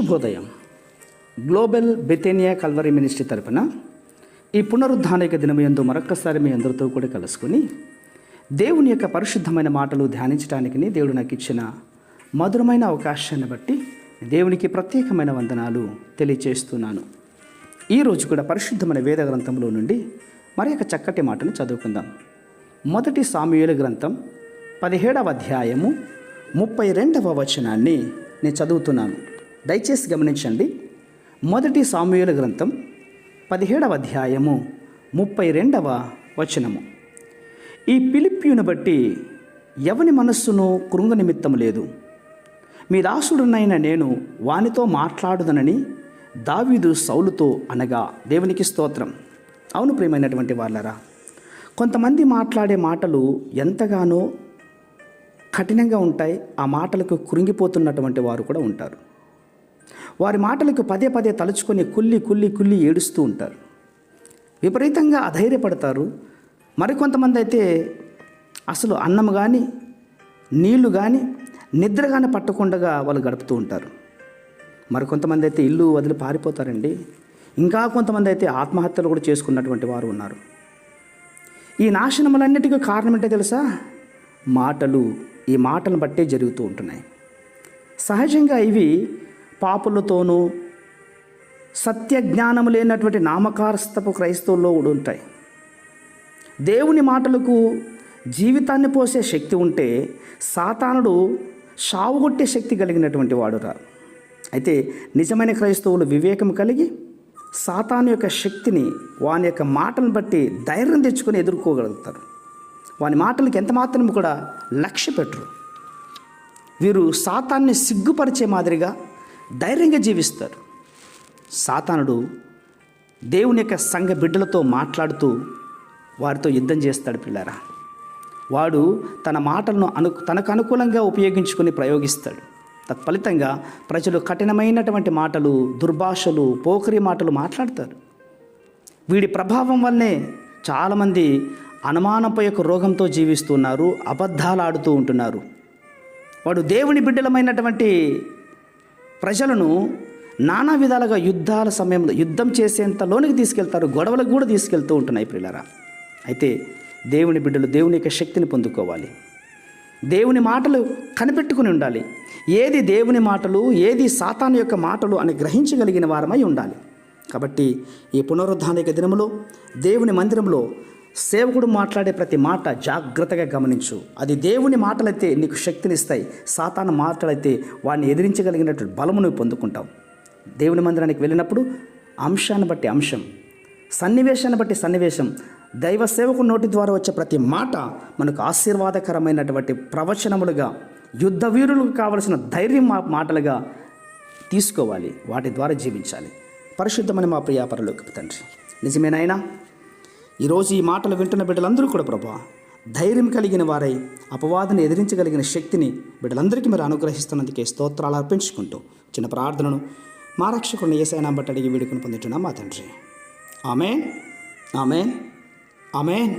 శుభోదయం. Global బెతేనియా Calvary ministry తరపున ఈ పునరుద్ధానిక దినమయందు మరొక్కసారి మీ అందరితో కూడా కలుసుకొని దేవుని యొక్క పరిశుద్ధమైన మాటలు ధ్యానించడానికి దేవుడు నాకు ఇచ్చిన మధురమైన అవకాశాన్ని బట్టి దేవునికి ప్రత్యేకమైన వందనాలు తెలియచేస్తున్నాను. ఈరోజు కూడా పరిశుద్ధమైన వేద గ్రంథంలో నుండి మరి ఒక చక్కటి మాటను చదువుకుందాం. మొదటి సాముయేలు గ్రంథం 17వ అధ్యాయము 32వ వచనాన్ని నేను చదువుతున్నాను. దయచేసి గమనించండి. మొదటి సాముయేలు గ్రంథం 17వ అధ్యాయము 32వ వచనము. ఈ ఫిలిష్తీయుని బట్టి ఎవని మనస్సును కృంగ నిమిత్తం లేదు, మీ దాసుడునైన నేను వానితో మాట్లాడుదనని దావీదు సౌలుతో అనగా. దేవునికి స్తోత్రం. అవును ప్రియమైనటువంటి వాళ్ళరా, కొంతమంది మాట్లాడే మాటలు ఎంతగానో కఠినంగా ఉంటాయి. ఆ మాటలకు కృంగిపోతున్నటువంటి వారు కూడా ఉంటారు. వారి మాటలకు పదే పదే తలుచుకొని కుల్లి ఏడుస్తూ ఉంటారు. విపరీతంగా అధైర్యపడతారు. మరికొంతమంది అయితే అసలు అన్నం కానీ నీళ్లు కానీ నిద్ర కానీ పట్టకుండా వాళ్ళు గడుపుతూ ఉంటారు. మరికొంతమంది అయితే ఇల్లు వదిలి పారిపోతారండి. ఇంకా కొంతమంది అయితే ఆత్మహత్యలు కూడా చేసుకున్నటువంటి వారు ఉన్నారు. ఈ నాశనములన్నిటికీ కారణం ఏంటో తెలుసా? మాటలు. ఈ మాటలను బట్టే జరుగుతూ ఉంటున్నాయి. సహజంగా ఇవి పాపులతోనూ సత్య జ్ఞానము లేనటువంటి నామకారస్తపు క్రైస్తవుల్లో కూడా ఉంటాయి. దేవుని మాటలకు జీవితాన్ని పోసే శక్తి ఉంటే సాతానుడు సావుగొట్టే శక్తి కలిగినటువంటి వాడురా. అయితే నిజమైన క్రైస్తవులు వివేకం కలిగి సాతాను యొక్క శక్తిని వాని యొక్క మాటలను బట్టి ధైర్యం తెచ్చుకొని ఎదుర్కోగలుగుతారు. వాని మాటలకు ఎంత మాత్రం కూడా లక్ష్య పెట్టరు. వీరు సాతాన్ని సిగ్గుపరిచే మాదిరిగా ధైర్యంగా జీవిస్తారు. సాతానుడు దేవుని యొక్క సంఘ బిడ్డలతో మాట్లాడుతూ వారితో యుద్ధం చేస్తాడు పిల్లారా. వాడు తన మాటలను తనకు అనుకూలంగా ఉపయోగించుకొని ప్రయోగిస్తాడు. తత్ఫలితంగా ప్రజలు కఠినమైనటువంటి మాటలు, దుర్భాషలు, పోకరి మాటలు మాట్లాడతారు. వీడి ప్రభావం వల్లనే చాలామంది అనుమానంపై యొక్క రోగంతో జీవిస్తున్నారు, అబద్ధాలు ఆడుతూ ఉంటున్నారు. వాడు దేవుని బిడ్డలమైనటువంటి ప్రజలను నానా విధాలుగా యుద్ధాల సమయంలో యుద్ధం చేసేంతలోనికి తీసుకెళ్తారు, గొడవలకు కూడా తీసుకెళ్తూ ఉంటున్నాయి ప్రియులారా. అయితే దేవుని బిడ్డలు దేవుని యొక్క శక్తిని పొందుకోవాలి. దేవుని మాటలు కనిపెట్టుకుని ఉండాలి. ఏది దేవుని మాటలు, ఏది సాతాను యొక్క మాటలు అని గ్రహించగలిగిన వారమై ఉండాలి. కాబట్టి ఈ పునరుద్ధానిక దినములో దేవుని మందిరంలో సేవకుడు మాట్లాడే ప్రతి మాట జాగ్రత్తగా గమనించు. అది దేవుని మాటలైతే నీకు శక్తినిస్తాయి. సాతాను మాటలైతే వాడిని ఎదిరించగలిగినటువంటి బలమును పొందుకుంటావు. దేవుని మందిరానికి వెళ్ళినప్పుడు అంశాన్ని బట్టి అంశం, సన్నివేశాన్ని బట్టి సన్నివేశం, దైవ సేవకుడు నోటి ద్వారా వచ్చే ప్రతి మాట మనకు ఆశీర్వాదకరమైనటువంటి ప్రవచనములుగా, యుద్ధ వీరులకు కావలసిన ధైర్యం మాటలుగా తీసుకోవాలి. వాటి ద్వారా జీవించాలి. పరిశుద్ధమైన మా ప్రియ పరలోకపు తండ్రి, నిజమేనాయనా ఈరోజు ఈ మాటలు వింటున్న బిడ్డలందరూ కూడా ప్రభా ధైర్యం కలిగిన వారై అపవాదుని ఎదిరించగలిగిన శక్తిని బిడ్డలందరికీ మీరు అనుగ్రహిస్తున్నందుకే స్తోత్రాలు అర్పించుకుంటూ చిన్న ప్రార్థనను మా రక్షకుడిని యేసయ్య నామమున బట్టి అడిగి వేడుకొని పొందుతున్నాం మా తండ్రి. ఆమేన్, ఆమేన్, ఆమేన్.